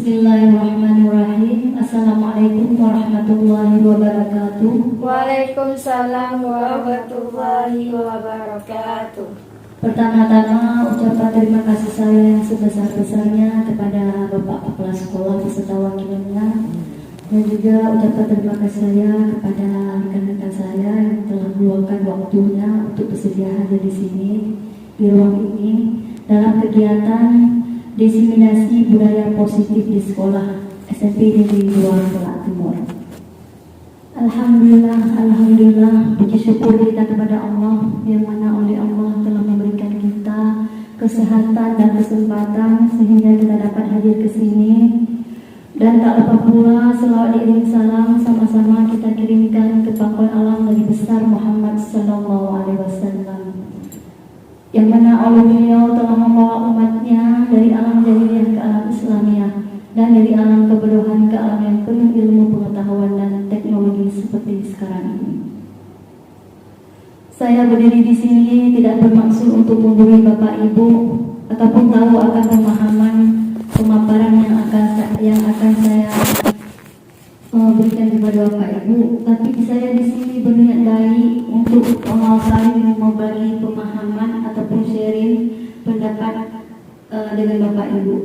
Bismillahirrahmanirrahim. Assalamualaikum warahmatullahi wabarakatuh. Waalaikumsalam warahmatullahi wabarakatuh. Pertama-tama ucapan terima kasih saya yang sebesar-besarnya kepada Bapak Kepala Sekolah beserta wakilnya, dan juga ucapan terima kasih saya kepada rekan-rekan saya yang telah meluangkan waktunya untuk bersedia hadir di sini di ruang ini dalam kegiatan diseminasi budaya positif di sekolah SMP Negeri 2 Kelak Timur. Alhamdulillah, puji syukur kita kepada Allah yang mana oleh Allah telah memberikan kita kesehatan dan kesempatan sehingga kita dapat hadir ke sini. Dan tak lupa pula selawat diiringi salam sama-sama kita kirimkan ke pangkuan alam Nabi besar Muhammad sallallahu alaihi wasallam, yang mana oleh beliau telah membawa umatnya dari alam jahiliyah ke alam Islamiyah dan dari alam kebodohan ke alam yang penuh ilmu pengetahuan dan teknologi seperti sekarang ini. Saya berdiri di sini tidak bermaksud untuk memberi Bapak Ibu ataupun tahu akan pemaparan yang akan saya berikan kepada Bapak Ibu, tapi saya di sini berniat baik untuk saling membagi pemahaman ataupun sharing pendapat dengan Bapak Ibu.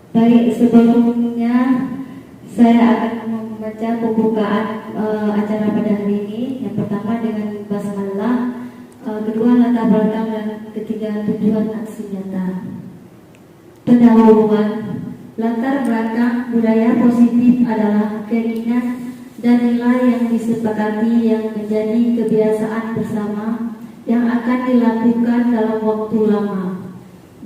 Baik, sebelumnya saya akan membaca pembukaan acara pada hari ini. Yang pertama dengan basmalah, kedua latar belakang, dan ketiga tujuan aksi nyata. Pendahuluan. Latar belakang budaya positif adalah keinginan dan nilai yang disepakati yang menjadi kebiasaan bersama yang akan dilakukan dalam waktu lama.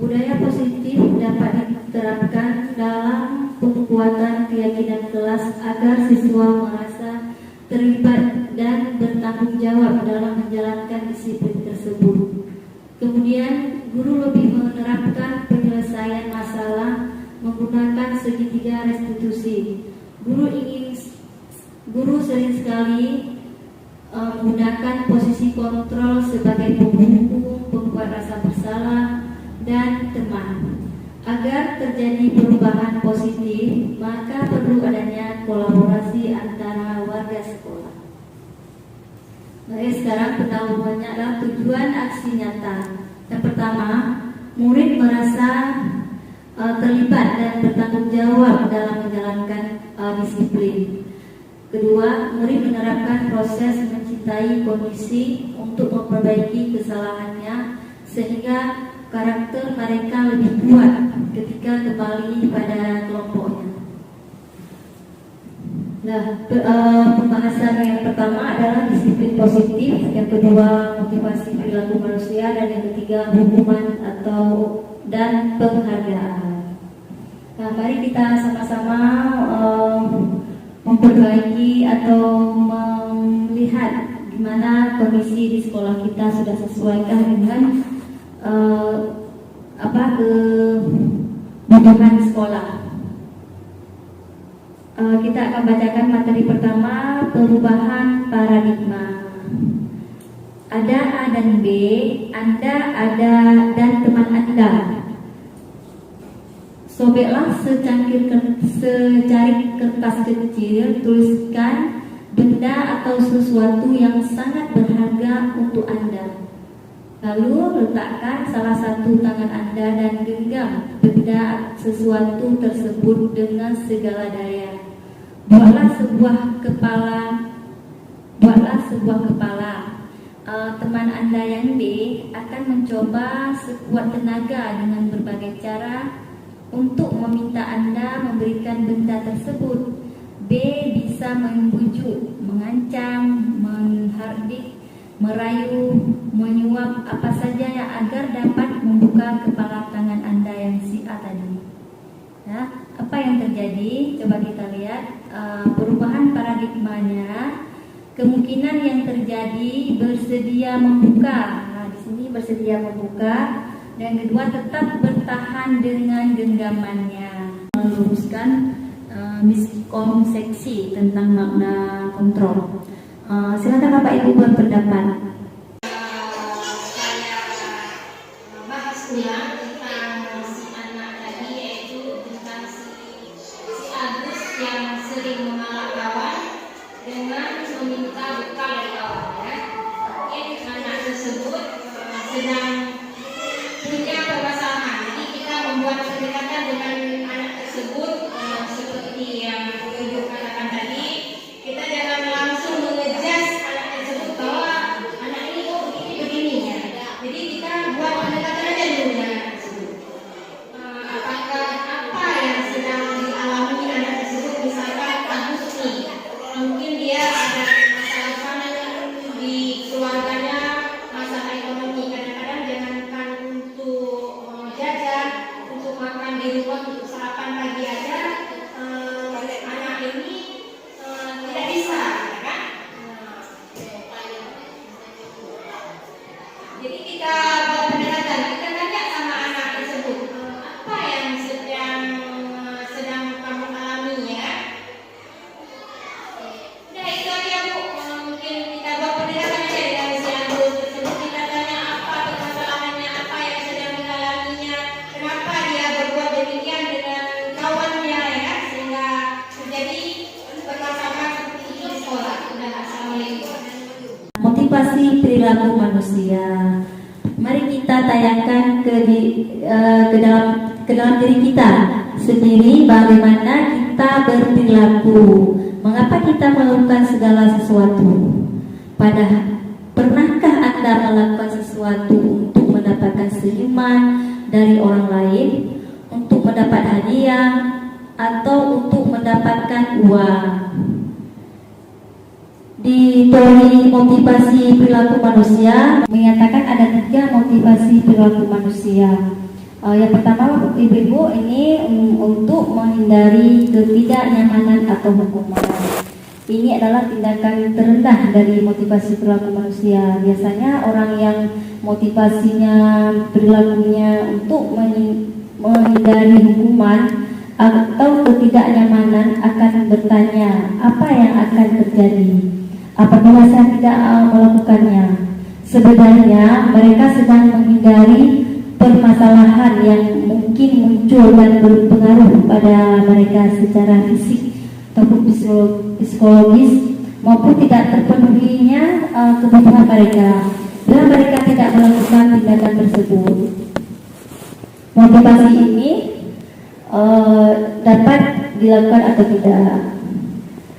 Budaya positif dapat diterapkan dalam penguatan keyakinan kelas agar siswa merasa terlibat dan bertanggung jawab dalam menjalankan disiplin tersebut. Kemudian, guru lebih menerapkan penyelesaian masalah menggunakan segitiga restitusi. Guru sering sekali menggunakan posisi kontrol sebagai penghukum, pembuat rasa bersalah, dan teman. Agar terjadi perubahan positif, maka perlu adanya kolaborasi antara warga sekolah. Baik, sekarang pendahuluannya adalah tujuan aksi nyata. Yang pertama, murid merasa terlibat dan bertanggung jawab dalam menjalankan disiplin. Kedua, murid menerapkan proses mencintai kondisi untuk memperbaiki kesalahannya sehingga karakter mereka lebih kuat ketika kembali pada kelompoknya. Nah, pembahasan yang pertama adalah disiplin positif, yang kedua motivasi perilaku manusia, dan yang ketiga hukuman dan penghargaan. Nah, mari kita sama-sama memperbaiki atau melihat gimana kondisi di sekolah kita sudah sesuaikah dengan kebutuhan sekolah. Kita akan bacakan materi pertama, perubahan paradigma. Ada A dan B, Anda ada dan teman Anda. Sobeklah secarik kertas kecil, tuliskan benda atau sesuatu yang sangat berharga untuk Anda. Lalu letakkan salah satu tangan Anda dan genggam benda sesuatu tersebut dengan segala daya. Buatlah sebuah kepala. Teman Anda yang B akan mencoba sekuat tenaga dengan berbagai cara untuk meminta Anda memberikan benda tersebut. B bisa membujuk, mengancam, menghardik, merayu, menyuap apa saja yang agar dapat membuka kepala tangan Anda yang si A tadi. Ya, apa yang terjadi? Coba kita lihat perubahan paradigmanya. Kemungkinan yang terjadi bersedia membuka. Nah, di sini bersedia membuka. Dan kedua, tetap bertahan dengan genggamannya. Meluruskan miskonsepsi tentang makna kontrol. Silakan Bapak Ibu berpendapat. Saya bahas ulang tentang si anak tadi, yaitu tentang si Agus yang sering mengalah kawan dengan meminta bekal dari kawannya. Mungkin anak tersebut sedang punya permasalahan. Jadi kita membuat pendekatan dengan anak tersebut seperti yang Ibu katakan tadi. Kita jangan langsung mengejas anak tersebut bahwa anak ini kok begini ya. Jadi kita buat pendekatan aja dulu dengan anak tersebut. Apakah apa yang sedang dialami anak tersebut, misalkan Agus nih, mungkin dia ada masalah pangan di keluarganya, masalah ekonomi. Kadang-kadang jangankan untuk jajan, untuk makan di rumah, untuk sarapan pagi aja, anak ini tidak bisa, ya kan? Jadi kita buat pendekatan, kita tanya sama anak tersebut, apa yang sedang kamu alami ya? Udah itu aja Bu, mungkin kita buat pendekatan aja dengan si Agus tersebut. Kita tanya apa permasalahannya, apa yang sedang dialaminya, kenapa dia berbuat demikian dengan kawannya ya, sehingga terjadi permasalahan seperti itu di sekolah. Udah, assalamualaikum. Motivasi perilaku manusia. Mari kita tayangkan ke dalam diri kita sendiri bagaimana kita berperilaku. Mengapa kita melakukan segala sesuatu? Pernahkah Anda melakukan sesuatu untuk mendapatkan senyuman dari orang lain, untuk mendapat hadiah, atau untuk mendapatkan uang? Di teori motivasi perilaku manusia menyatakan ada 3 motivasi perilaku manusia. Yang pertama, ibu-ibu, ini untuk menghindari ketidaknyamanan atau hukuman. Ini adalah tindakan terendah dari motivasi perilaku manusia. Biasanya orang yang motivasinya perilakunya untuk menghindari hukuman atau ketidaknyamanan akan bertanya, apa yang akan terjadi apabila saya tidak melakukannya? Sebenarnya mereka sedang menghindari permasalahan yang mungkin muncul dan berpengaruh pada mereka secara fisik ataupun psikologis, maupun tidak terpenuhinya kebutuhan mereka bila mereka tidak melakukan tindakan tersebut. Motivasi ini dapat dilakukan atau tidak.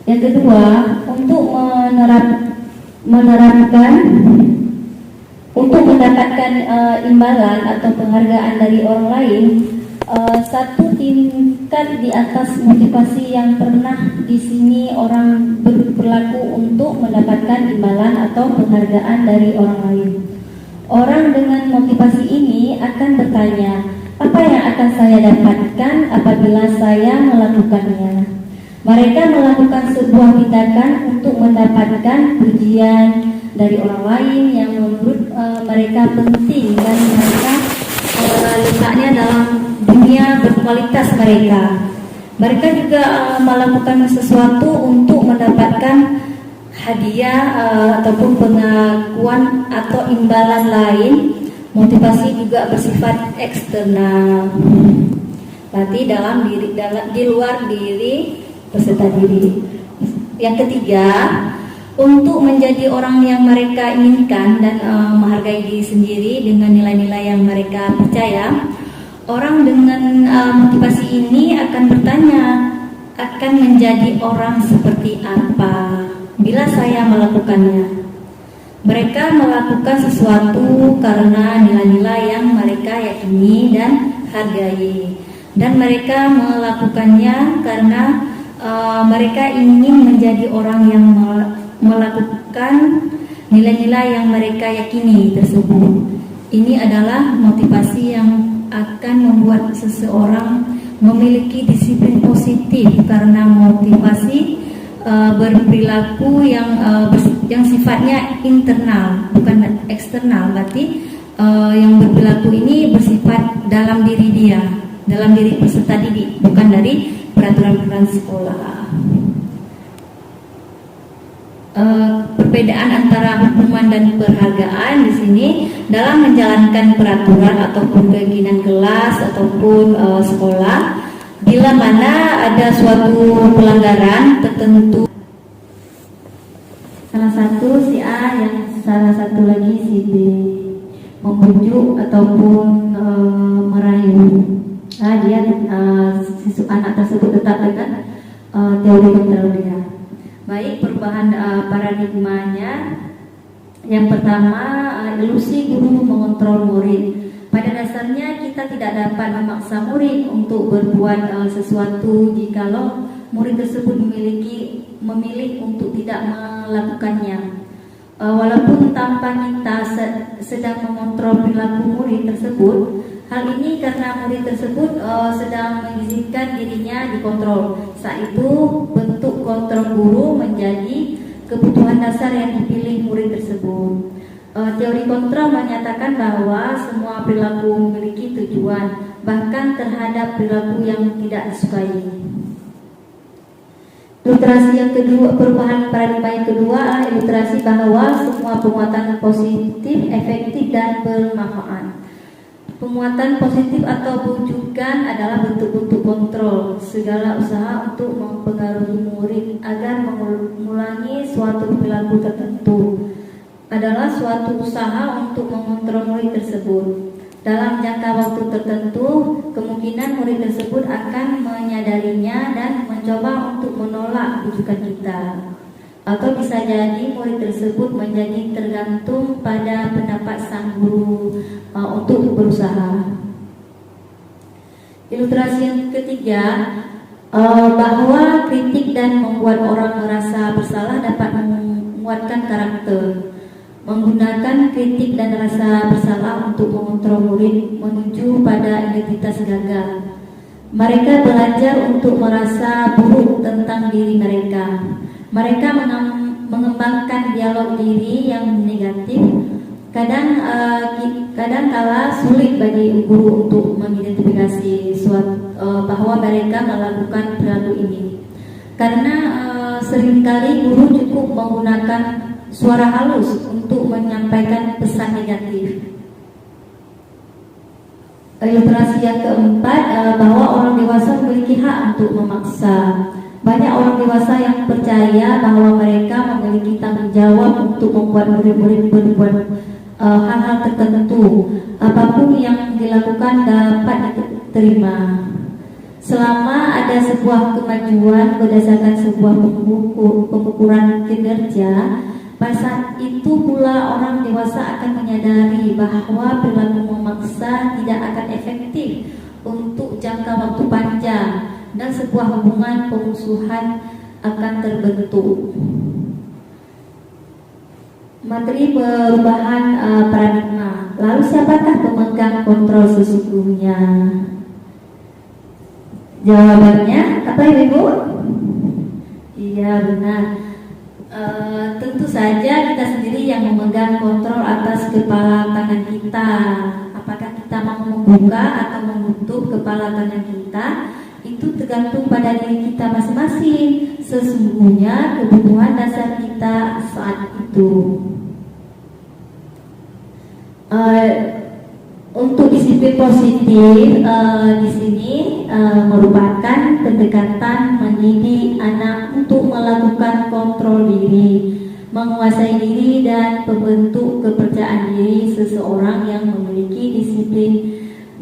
Yang kedua, untuk mendapatkan imbalan atau penghargaan dari orang lain, satu tingkat di atas motivasi yang pernah di sini orang berperilaku untuk mendapatkan imbalan atau penghargaan dari orang lain. Orang dengan motivasi ini akan bertanya, apa yang akan saya dapatkan apabila saya melakukannya? Mereka melakukan sebuah tindakan untuk mendapatkan pujian dari orang lain yang menurut mereka penting, dan mereka letaknya dalam dunia berkualitas mereka. Mereka juga melakukan sesuatu untuk mendapatkan hadiah ataupun pengakuan atau imbalan lain. Motivasi juga bersifat eksternal, berarti di luar diri peserta diri. Yang ketiga, untuk menjadi orang yang mereka inginkan dan menghargai diri sendiri dengan nilai-nilai yang mereka percaya. Orang dengan motivasi ini akan bertanya, akan menjadi orang seperti apa bila saya melakukannya. Mereka melakukan sesuatu karena nilai-nilai yang mereka yakini dan hargai, dan mereka melakukannya karena mereka ingin menjadi orang yang melakukan nilai-nilai yang mereka yakini tersebut. Ini adalah motivasi yang akan membuat seseorang memiliki disiplin positif, karena motivasi berperilaku yang sifatnya internal, bukan eksternal. Berarti yang berperilaku ini bersifat dalam diri dia, dalam diri peserta didik, bukan dari peraturan-peraturan sekolah. Perbedaan antara hukuman dan penghargaan di sini dalam menjalankan peraturan ataupun keinginan kelas ataupun sekolah. Bila mana ada suatu pelanggaran tertentu, salah satu si A yang salah satu lagi si B membujuk ataupun merayu, anak tersebut tetap dengan teori kontrol dia. Baik, perubahan paradigmanya. Yang pertama, ilusi guru mengontrol murid. Pada dasarnya kita tidak dapat memaksa murid untuk berbuat sesuatu jikalau murid tersebut memilih untuk tidak melakukannya. Walaupun tanpa kita sedang mengontrol perilaku murid tersebut, hal ini karena murid tersebut sedang mengizinkan dirinya dikontrol. Saat itu bentuk kontrol guru menjadi kebutuhan dasar yang dipilih murid tersebut. Teori kontrol menyatakan bahwa semua perilaku memiliki tujuan, bahkan terhadap perilaku yang tidak disukai. Ilustrasi yang kedua, perubahan paradigma yang kedua adalah ilustrasi bahwa semua penguatan positif, efektif dan bermanfaat. Penguatan positif atau bujukan adalah bentuk-bentuk kontrol segala usaha untuk mempengaruhi murid agar mengulangi suatu perilaku tertentu. Adalah suatu usaha untuk mengontrol murid tersebut. Dalam jangka waktu tertentu, kemungkinan murid tersebut akan menyadarinya dan mencoba untuk menolak bujukan kita. Atau bisa jadi murid tersebut menjadi tergantung pada pendapat sang guru untuk berusaha. Ilustrasi yang ketiga, bahwa kritik dan membuat orang merasa bersalah dapat menguatkan karakter. Menggunakan kritik dan rasa bersalah untuk mengontrol murid menuju pada identitas gagal. Mereka belajar untuk merasa buruk tentang diri mereka. Mereka mengembangkan dialog diri yang negatif. Kadang kala sulit bagi guru untuk mengidentifikasi bahwa mereka melakukan perilaku ini. Karena seringkali guru cukup menggunakan suara halus untuk menyampaikan pesan negatif. Ilustrasi yang keempat, bahwa orang dewasa memiliki hak untuk memaksa. Banyak orang dewasa yang percaya bahwa mereka memiliki tanggung jawab untuk membuat murid-murid berbuat hal-hal tertentu. Apapun yang dilakukan dapat diterima selama ada sebuah kemajuan berdasarkan sebuah pengukuran kinerja. Pada saat itu pula orang dewasa akan menyadari bahwa perilaku memaksa tidak akan efektif untuk jangka waktu panjang dan sebuah hubungan pemusuhan akan terbentuk. Materi perubahan paradigma. Lalu siapakah pemegang kontrol sesungguhnya? Jawabannya apa, Ibu? Iya, benar. Tentu saja kita sendiri yang memegang kontrol atas kepala tangan kita. Apakah kita mau membuka atau menutup kepala tangan kita, itu tergantung pada diri kita masing-masing. Sesungguhnya kebutuhan dasar kita saat itu. Untuk disiplin positif di sini merupakan pendekatan mendidik anak untuk melakukan kontrol diri menguasai diri dan pembentuk kepercayaan diri seseorang yang memiliki disiplin.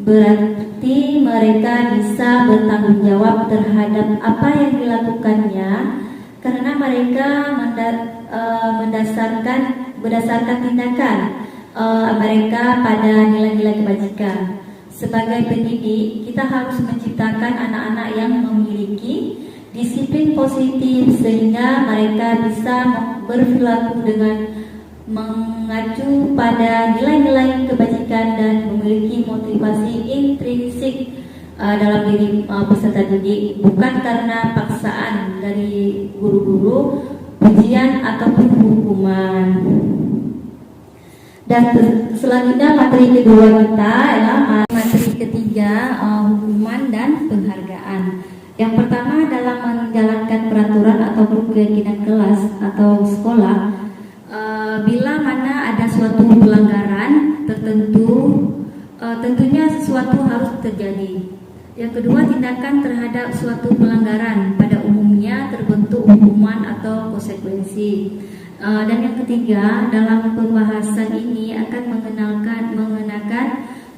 Berarti mereka bisa bertanggung jawab terhadap apa yang dilakukannya karena mereka berdasarkan tindakan mereka pada nilai-nilai kebajikan. Sebagai pendidik, kita harus menciptakan anak-anak yang memiliki disiplin positif sehingga mereka bisa berperilaku dengan mengacu pada nilai-nilai kebajikan dan memiliki motivasi intrinsik dalam diri peserta didik, bukan karena paksaan dari guru-guru, ujian ataupun hukuman. Dan selanjutnya materi kedua kita adalah materi ketiga, hukuman dan penghargaan. Yang pertama dalam menjalankan peraturan ataupun keyakinan kelas atau sekolah, bila mana ada suatu pelanggaran tertentu, tentunya sesuatu harus terjadi. Yang kedua, tindakan terhadap suatu pelanggaran pada umumnya terbentuk hukuman atau konsekuensi. Dan yang ketiga, dalam pembahasan ini akan mengenakan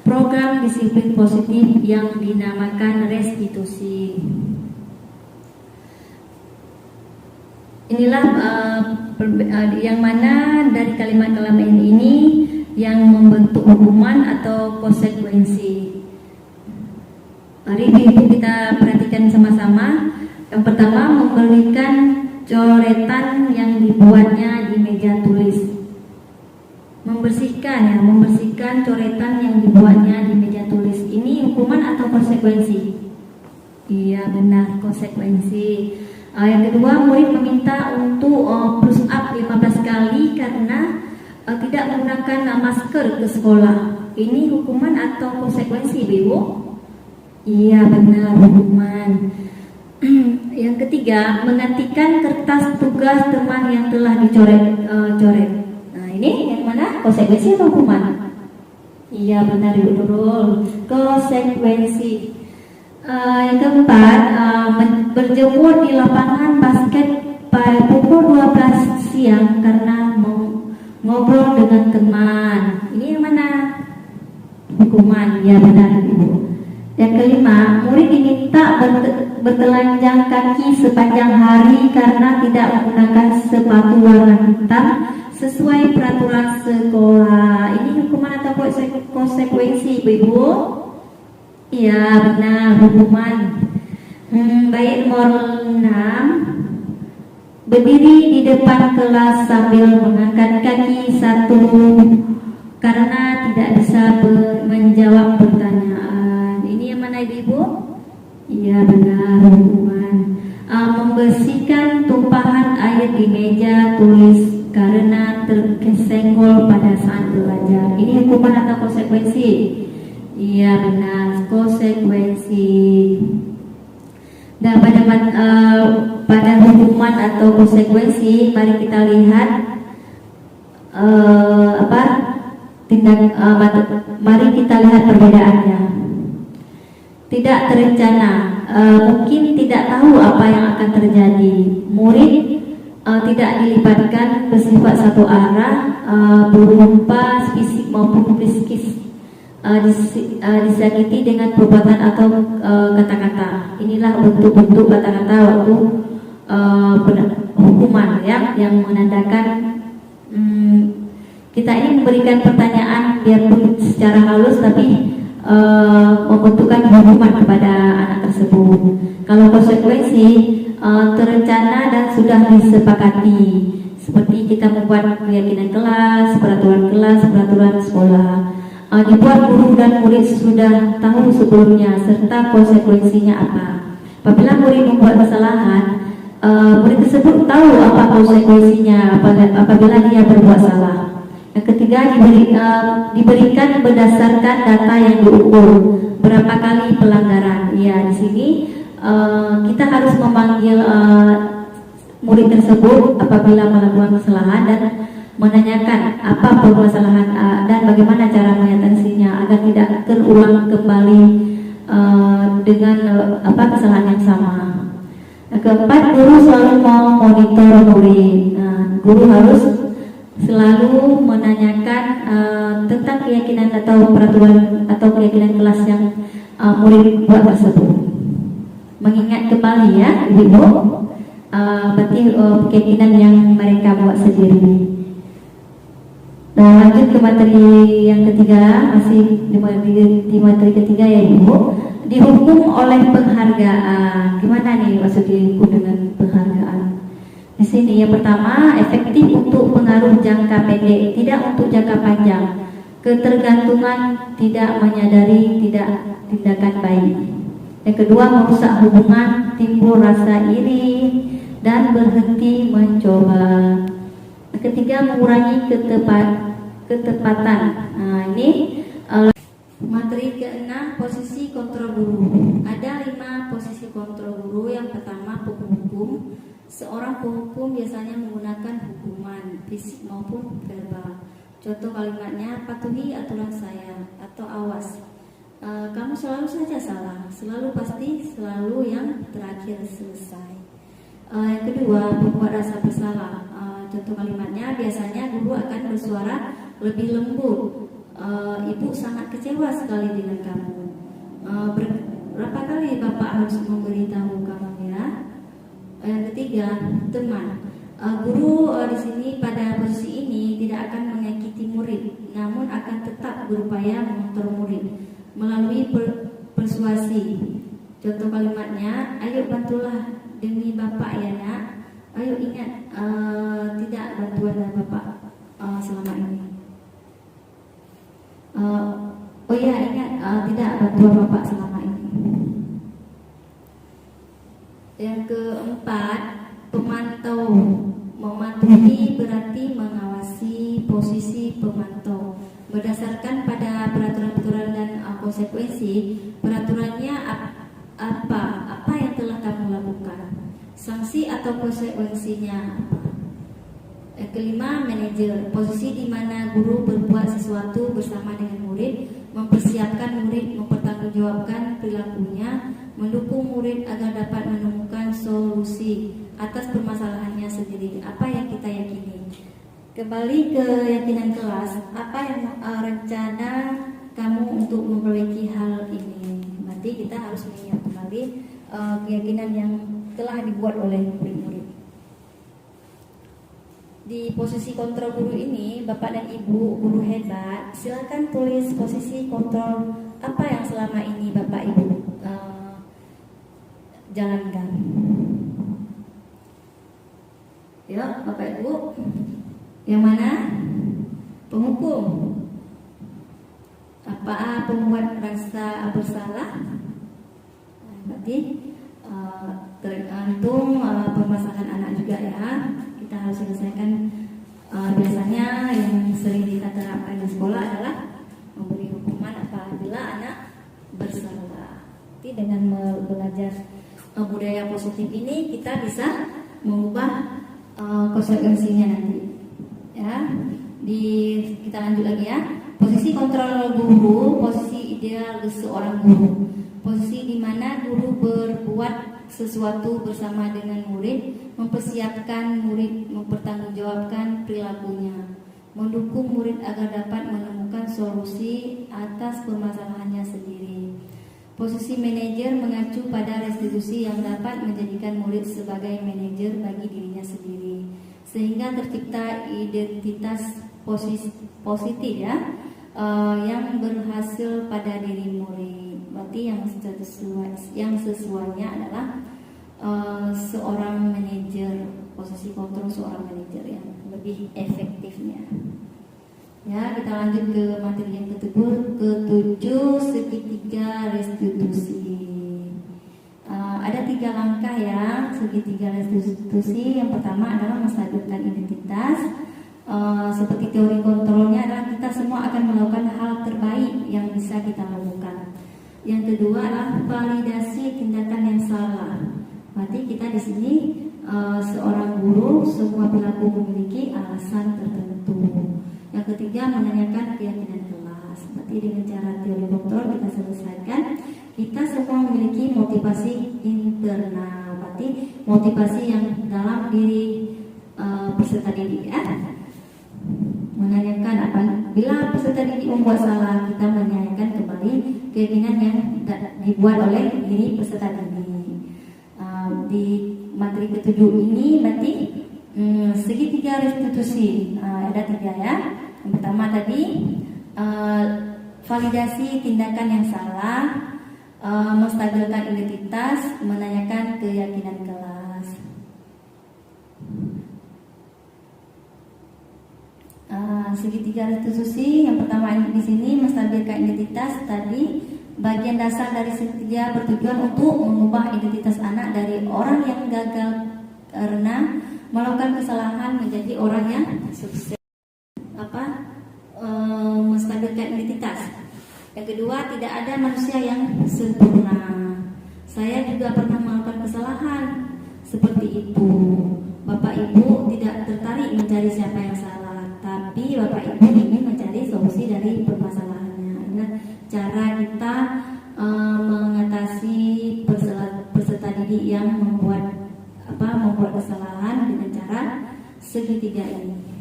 program disiplin positif yang dinamakan restitusi. Inilah yang mana dari kalimat-kalimat ini yang membentuk hukuman atau konsekuensi. Mari kita perhatikan sama-sama. Yang pertama, memberikan coretan yang dibuatnya di meja tulis. Membersihkan coretan yang dibuatnya di meja tulis. Ini hukuman atau konsekuensi? Iya, benar, konsekuensi. Yang kedua, murid meminta untuk push up 15 kali karena tidak menggunakan masker ke sekolah. Ini hukuman atau konsekuensi, Ibu? Iya, benar, hukuman. Yang ketiga, menggantikan kertas tugas teman yang telah dicoret. Nah, ini yang mana? Konsekuensi atau hukuman? Iya, benar, Ibu Nurul. Konsekuensi. Yang keempat, berjemur di lapangan basket pada pukul 12 siang karena ngobrol dengan teman. Ini yang mana? Hukuman. Ya, benar, Ibu. Yang kelima, murid diminta bertelanjang kaki sepanjang hari karena tidak menggunakan sepatu warna hitam sesuai peraturan sekolah. Ini hukuman atau konsekuensi, Ibu? Iya, benar, hukuman. Baik, nomor 6, berdiri di depan kelas sambil mengangkat kaki satu karena tidak bisa menjawab pertanyaan. Ini yang mana, Ibu? Iya, benar, hukuman. Membersihkan tumpahan air di meja tulis karena terkesenggol pada saat belajar. Ini hukuman atau konsekuensi? Iya, benar, konsekuensi. Dan pada hukuman atau konsekuensi, mari kita lihat mari kita lihat perbedaannya. Tidak terencana, mungkin tidak tahu apa yang akan terjadi. Murid tidak dilibatkan bersifat satu arah, berupa fisik maupun psikis, disakiti dengan perbuatan atau kata-kata. Inilah bentuk-bentuk kata-kata waktu hukuman yang menandakan kita ini memberikan pertanyaan biarpun secara halus tapi membentukkan hukuman kepada anak tersebut. Kalau konsekuensi terencana dan sudah disepakati, seperti kita membuat keyakinan kelas, peraturan sekolah, dibuat guru dan murid sudah tahu sebelumnya serta konsekuensinya apa. Apabila murid membuat kesalahan, murid tersebut tahu apa konsekuensinya apabila dia berbuat salah. Yang ketiga, diberikan berdasarkan data yang diukur berapa kali pelanggaran. Ya, di sini kita harus memanggil murid tersebut apabila melakukan kesalahan dan menanyakan apa permasalahan dan bagaimana cara mengatasinya agar tidak terulang kembali dengan kesalahan yang sama. Keempat, guru selalu memonitor murid. Nah, guru harus selalu menanyakan tentang keyakinan atau peraturan atau keyakinan kelas yang murid buat tersebut. Mengingat kembali ya, Ibu, berarti keyakinan yang mereka buat sendiri. Nah, lanjut ke materi yang ketiga, masih di materi ketiga ya Ibu. Dihukum oleh penghargaan. Gimana nih maksud dihukum dengan penghargaan? Di sini yang pertama, efektif untuk pengaruh jangka pendek, tidak untuk jangka panjang. Ketergantungan, tidak menyadari, tidak tindakan baik. Yang kedua, merusak hubungan, timbul rasa iri dan berhenti mencoba. Yang ketiga, mengurangi ketepatan. Nah, ini materi ke-6, posisi kontrol guru. Ada 5 posisi kontrol guru. Yang pertama, penghukum. Seorang penghukum biasanya menggunakan hukuman fisik maupun verbal. Contoh kalimatnya, patuhi aturan saya atau awas. Kamu selalu saja salah, selalu pasti, selalu yang terakhir selesai. Yang kedua, membuat rasa bersalah. Contoh kalimatnya, biasanya guru akan bersuara lebih lembut. Ibu sangat kecewa sekali dengan kamu. Berapa kali Bapak harus memberitahu kamu ya? Yang ketiga, teman. Guru di sini pada posisi ini tidak akan menyakiti murid, namun akan tetap berupaya mengontrol murid melalui persuasi. Contoh kalimatnya, ayo bantulah demi Bapak ya nak. Ayo ingat, tidak bantuan dari Bapak selama ini. Oh ya ingat, tidak bantuan Bapak selama ini. Yang keempat, pemantau. Mematuhi berarti mengawasi posisi pemantau. Berdasarkan pada peraturan-peraturan dan konsekuensi, peraturannya apa yang telah kamu lakukan, sanksi atau konsekuensinya apa. Yang kelima, manajer. Posisi di mana guru berbuat sesuatu bersama dengan murid, mempersiapkan murid, mempertanggungjawabkan perilakunya, mendukung murid agar dapat menemukan solusi atas permasalahannya sendiri. Apa yang kita yakini? Kembali ke keyakinan kelas. Apa yang rencana kamu untuk memperbaiki hal ini? Berarti kita harus mengingat kembali keyakinan yang telah dibuat oleh murid-murid. Di posisi kontrol guru ini, Bapak dan Ibu guru hebat, silakan tulis posisi kontrol apa yang selama ini Bapak Ibu jalankan. Ya, Bapak Ibu, yang mana? Penghukum. Apa pembuat rasa bersalah? Berarti tergantung permasalahan anak juga ya. Kita harus selesaikan. Biasanya yang sering kita terapkan di sekolah adalah memberi hukuman apabila anak bersalah. Jadi dengan belajar budaya positif ini kita bisa mengubah konsekuensinya nanti. Ya, kita lanjut lagi ya. Posisi kontrol guru, posisi ideal seorang guru. Posisi di mana guru berbuat sesuatu bersama dengan murid, mempersiapkan murid, mempertanggungjawabkan perilakunya, mendukung murid agar dapat menemukan solusi atas permasalahannya sendiri. Posisi manajer mengacu pada restitusi yang dapat menjadikan murid sebagai manajer bagi dirinya sendiri, sehingga tercipta identitas positif ya, yang berhasil pada diri murid. Berarti yang sesuainya adalah seorang manajer, posisi kontrol seorang manajer yang lebih efektifnya. Ya, kita lanjut ke materi yang ketujuh, segitiga restitusi. Ada 3 langkah ya segitiga restitusi. Yang pertama adalah menstabilkan identitas. Seperti teori kontrolnya adalah kita semua akan melakukan hal terbaik yang bisa kita lakukan. Yang kedua adalah validasi tindakan yang salah. Berarti kita di sini seorang guru, semua perilaku memiliki alasan tertentu. Yang ketiga, menanyakan keyakinan kelas. Berarti dengan cara teori kontrol kita selesaikan. Kita semua memiliki motivasi internal. berarti motivasi yang dalam diri peserta didik ya. Menanyakan apabila peserta didik membuat salah, kita menanyakan kembali keyakinan yang dibuat oleh diri peserta didik. Di materi ketujuh ini berarti segitiga restitusi ada 3 ya. Yang pertama tadi validasi tindakan yang salah, menstabilkan identitas, menanyakan keyakinan kelas. Segitiga restitusi yang pertama di sini menstabilkan identitas. Tadi bagian dasar dari segitiga bertujuan untuk mengubah identitas anak dari orang yang gagal karena melakukan kesalahan menjadi orang yang sukses. Menstabilkan identitas. Yang kedua, tidak ada manusia yang sempurna. Saya juga pernah melakukan kesalahan seperti itu. Bapak Ibu tidak tertarik mencari siapa yang salah, tapi Bapak Ibu ingin mencari solusi dari permasalahannya. Nah, cara kita mengatasi peserta didik yang membuat kesalahan dengan cara segitiga ini.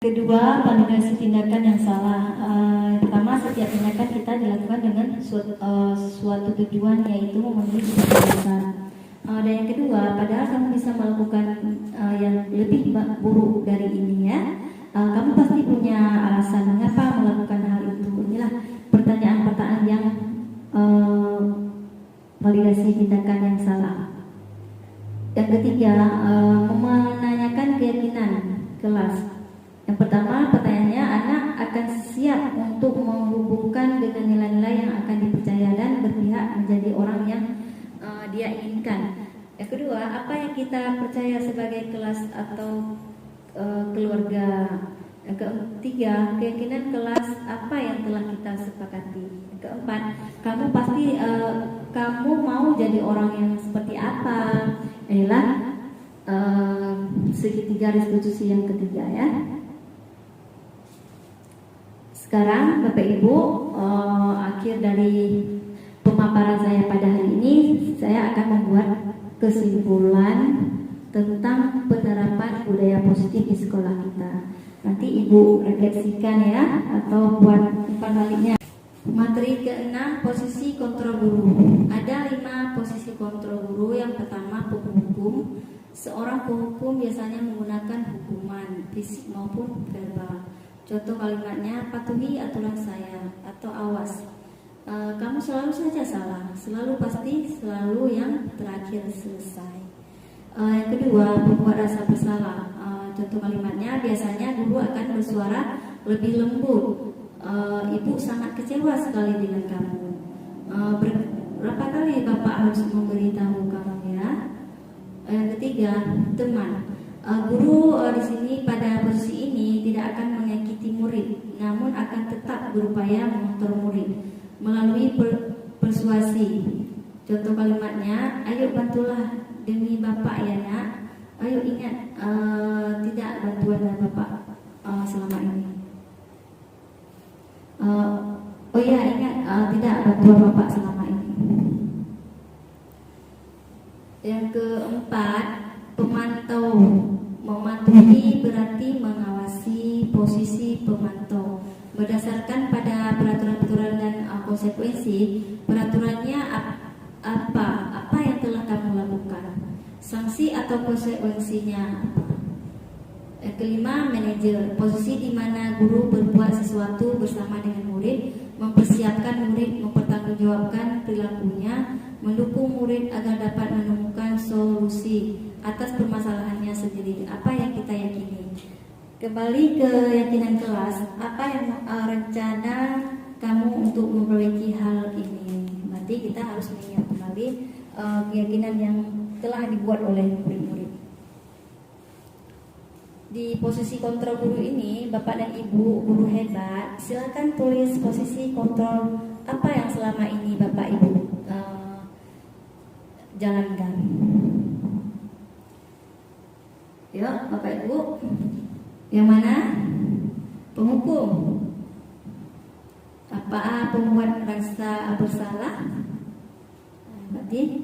Kedua, validasi tindakan yang salah. Pertama, setiap tindakan kita dilakukan dengan suatu tujuan, yaitu memenuhi kebebasan. Dan yang kedua, padahal kamu bisa melakukan yang lebih buruk dari ini ya. Kamu pasti punya alasan mengapa melakukan hal itu. Inilah pertanyaan-pertanyaan yang validasi tindakan yang salah. Yang ketiga, menanyakan keyakinan kelas. Yang pertama, pertanyaannya, anak akan siap untuk menghubungkan dengan nilai-nilai yang akan dipercaya dan berpihak menjadi orang yang dia inginkan. Yang kedua, apa yang kita percaya sebagai kelas atau keluarga. Yang ketiga, keyakinan kelas apa yang telah kita sepakati. Yang keempat, kamu mau jadi orang yang seperti apa. Inilah segitiga restitusi yang ketiga ya. Sekarang Bapak Ibu, akhir dari pemaparan saya pada hari ini, saya akan membuat kesimpulan tentang penerapan budaya positif di sekolah kita. Nanti Ibu refleksikan ya, atau buat umpan baliknya. Materi ke-6, posisi kontrol guru. Ada 5 posisi kontrol guru. Yang pertama, penghukum. Seorang penghukum biasanya menggunakan hukuman fisik maupun verbal. Contoh kalimatnya, patuhi aturan saya, atau awas, kamu selalu saja salah, selalu pasti, selalu yang terakhir selesai. Yang kedua, membuat rasa bersalah. Contoh kalimatnya, biasanya guru akan bersuara lebih lembut. Ibu sangat kecewa sekali dengan kamu. Berapa kali Bapak harus memberitahu kamu ya? Yang ketiga, teman. Guru di sini pada posisi ini tidak akan menyakiti murid, namun akan tetap berupaya mengontrol murid melalui persuasi. Contoh kalimatnya, ayo bantulah demi Bapak ya nak. Ayo ingat, tidak bantuan dari Bapak selama ini. Oh ya, ingat, tidak bantuan Bapak selama ini. Yang keempat, pemantau. Mematuhi berarti mengawasi posisi pemantau. Berdasarkan pada peraturan-peraturan dan konsekuensi, peraturannya apa yang telah kamu lakukan, sanksi atau konsekuensinya apa. Yang kelima, manajer. Posisi di mana guru berbuat sesuatu bersama dengan murid, mempersiapkan murid, mempertanggungjawabkan perilakunya, mendukung murid agar dapat menemukan solusi atas permasalahannya sendiri. Apa yang kita yakini. Kembali ke keyakinan kelas. Apa yang rencana kamu untuk memperbaiki hal ini. Berarti kita harus mengingat kembali keyakinan yang telah dibuat oleh murid-murid. Di posisi kontrol guru ini, Bapak dan Ibu guru hebat, silakan tulis posisi kontrol apa yang selama ini Bapak Ibu jalankan. Yuk, Bapak Ibu, yang mana? Penghukum. Apa pembuat rasa bersalah? Berarti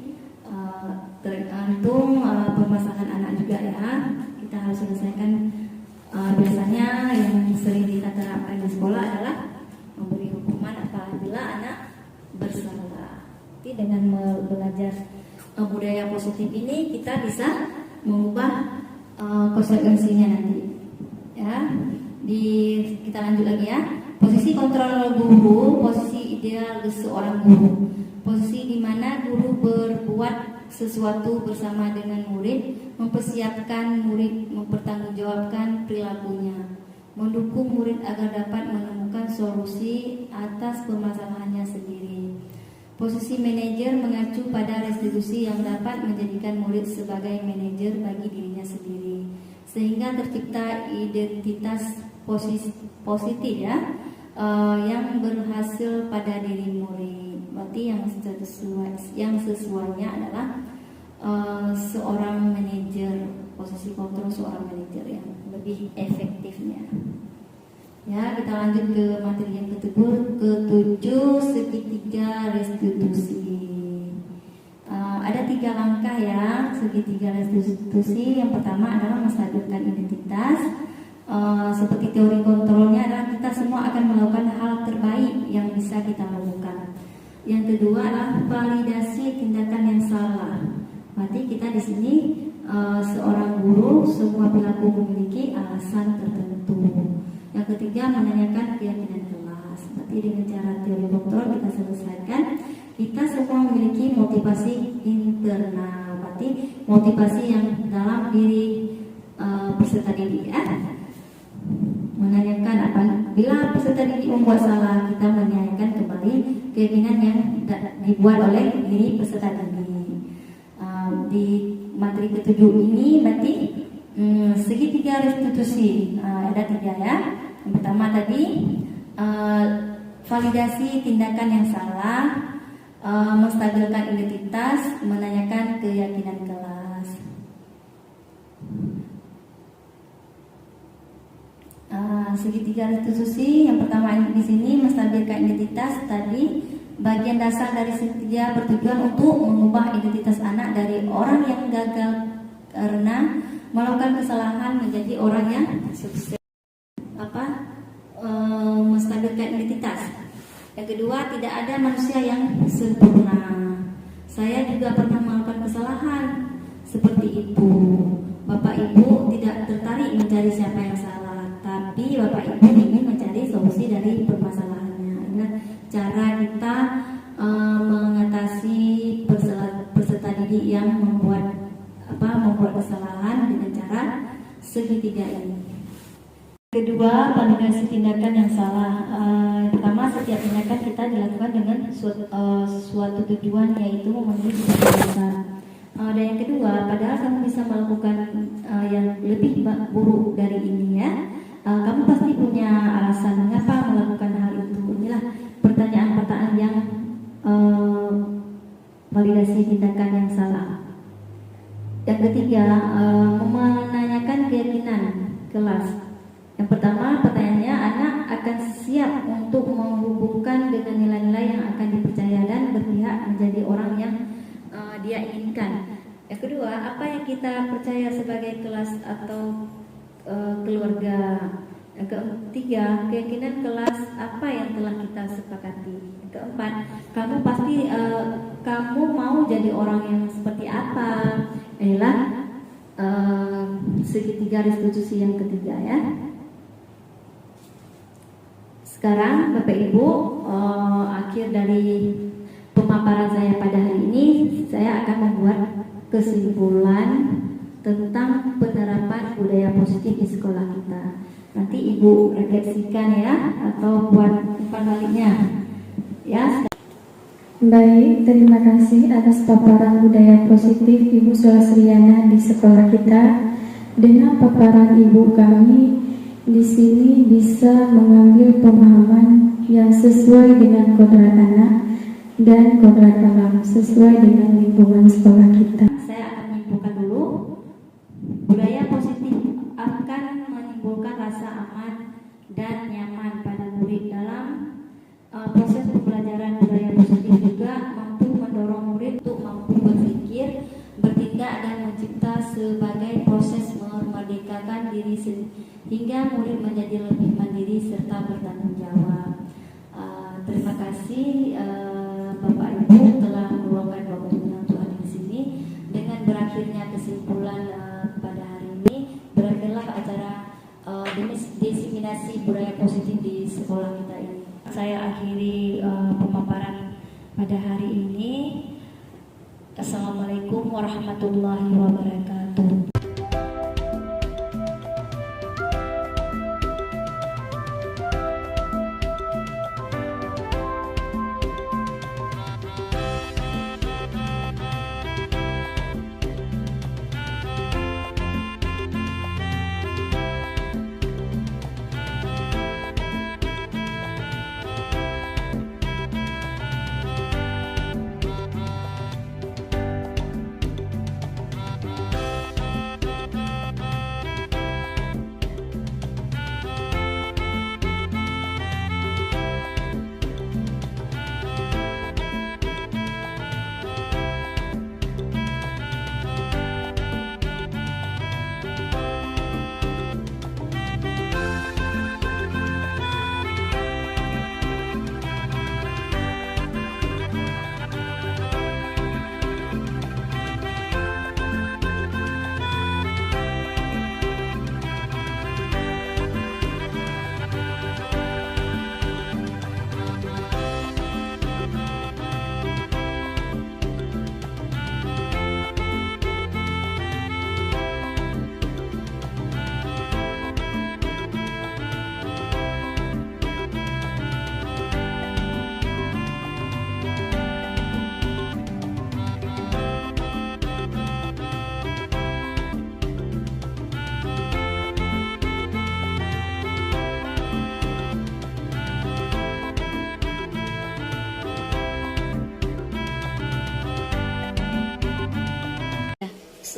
tergantung permasalahan anak juga ya. Kita harus selesaikan. Biasanya yang sering kita terapkan di sekolah adalah memberi hukuman apabila anak bersalah. Jadi dengan belajar budaya positif ini kita bisa mengubah konsekuensinya nanti. Ya, kita lanjut lagi ya. Posisi kontrol guru, posisi ideal seorang guru, posisi di mana guru berbuat sesuatu bersama dengan murid, mempersiapkan murid mempertanggungjawabkan perilakunya, mendukung murid agar dapat menemukan solusi atas permasalahannya sendiri. Posisi manajer mengacu pada restitusi yang dapat menjadikan murid sebagai manajer bagi dirinya sendiri, sehingga tercipta identitas positif ya, yang berhasil pada diri murid. Berarti yang sesuainya adalah seorang manajer, posisi kontrol seorang manajer yang lebih efektifnya. Ya, kita lanjut ke materi yang ketujuh, segitiga restitusi. Ada 3 langkah ya segitiga restitusi. Yang pertama adalah menstabilkan identitas. Seperti teori kontrolnya adalah kita semua akan melakukan hal terbaik yang bisa kita lakukan. Yang kedua adalah validasi tindakan yang salah. Berarti kita di sini seorang guru, semua perilaku memiliki alasan tertentu. Yang ketiga menanyakan keyakinan kelas. Berarti dengan cara teori kontrol kita selesaikan. Kita semua memiliki motivasi internal. Berarti motivasi yang dalam diri peserta didik ya. Menanyakan apa? Bila peserta didik membuat salah, kita menanyakan kembali keyakinan yang dibuat oleh diri peserta didik. Di materi ketujuh ini berarti segitiga restitusi ada 3 ya. Yang pertama tadi validasi tindakan yang salah, menstabilkan identitas, menanyakan keyakinan kelas. Segitiga restitusi yang pertama di sini menstabilkan identitas. Tadi bagian dasar dari segitiga bertujuan untuk mengubah identitas anak dari orang yang gagal karena melakukan kesalahan menjadi orang yang sukses. Menstabilkan identitas. Yang kedua, tidak ada manusia yang sempurna. Saya juga pernah melakukan kesalahan seperti itu. Bapak Ibu tidak tertarik mencari siapa yang salah, tapi Bapak Ibu ingin mencari solusi dari permasalahannya. Ingat, cara kita mengatasi peserta didik yang membuat kesalahan dengan cara segitiga ini. Kedua, validasi tindakan yang salah. Pertama, setiap tindakan kita dilakukan dengan suatu tujuan, yaitu memenuhi tujuan besar. Dan yang kedua, padahal kamu bisa melakukan yang lebih buruk dari ini ya. Kamu pasti punya alasan mengapa melakukan hal itu. Inilah pertanyaan-pertanyaan yang validasi tindakan yang salah. Yang ketiga, menanyakan keyakinan kelas. Yang pertama, pertanyaannya, anak akan siap untuk menghubungkan dengan nilai-nilai yang akan dipercaya dan berpihak menjadi orang yang dia inginkan. Yang kedua, apa yang kita percaya sebagai kelas atau keluarga. Yang ketiga, keyakinan kelas apa yang telah kita sepakati. Yang keempat, kamu mau jadi orang yang seperti apa. Inilah segitiga restitusi yang ketiga ya. Sekarang Bapak Ibu, akhir dari pemaparan saya pada hari ini, saya akan membuat kesimpulan tentang penerapan budaya positif di sekolah kita. Nanti Ibu refleksikan ya, atau buat umpan baliknya ya. Baik, terima kasih atas paparan budaya positif Ibu Sulasriana di sekolah kita. Dengan paparan Ibu, kami di sini bisa mengambil pemahaman yang sesuai dengan kodrat anak dan kodrat alam, sesuai dengan lingkungan sekolah kita. Saya akan menyimpulkan dulu. Budaya positif akan menimbulkan rasa aman dan nyaman pada murid. Dalam proses pembelajaran budaya positif juga mampu mendorong murid untuk mampu berpikir, sebagai proses memerdekakan diri hingga murid menjadi lebih mandiri serta bertanggung jawab. Terima kasih Bapak Ibu telah meluangkan waktunya untuk hadir di sini. Dengan berakhirnya kesimpulan pada hari ini, berakhirlah acara diseminasi budaya positif di sekolah kita ini. Saya akhiri pemaparan pada hari ini. Assalamualaikum warahmatullahi wabarakatuh.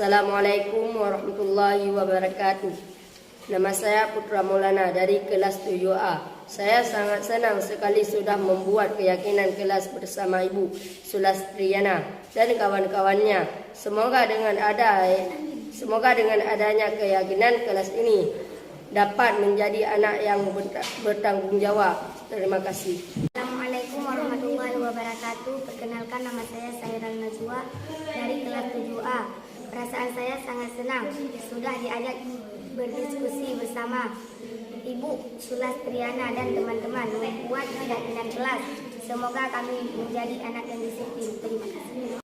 Assalamualaikum warahmatullahi wabarakatuh. Nama saya Putra Maulana dari kelas 7A. Saya sangat senang sekali sudah membuat keyakinan kelas bersama Ibu Sulastriana dan kawan-kawannya. Semoga dengan adanya keyakinan kelas ini dapat menjadi anak yang bertanggung jawab. Terima kasih. Assalamualaikum warahmatullahi wabarakatuh. Perkenalkan, nama saya Sairal Najwa dari kelas 7A. Perasaan saya sangat senang sudah diajak berdiskusi bersama Ibu Sulastriana dan teman-teman membuat keyakinan kelas. Semoga kami menjadi anak yang disiplin. Terima kasih.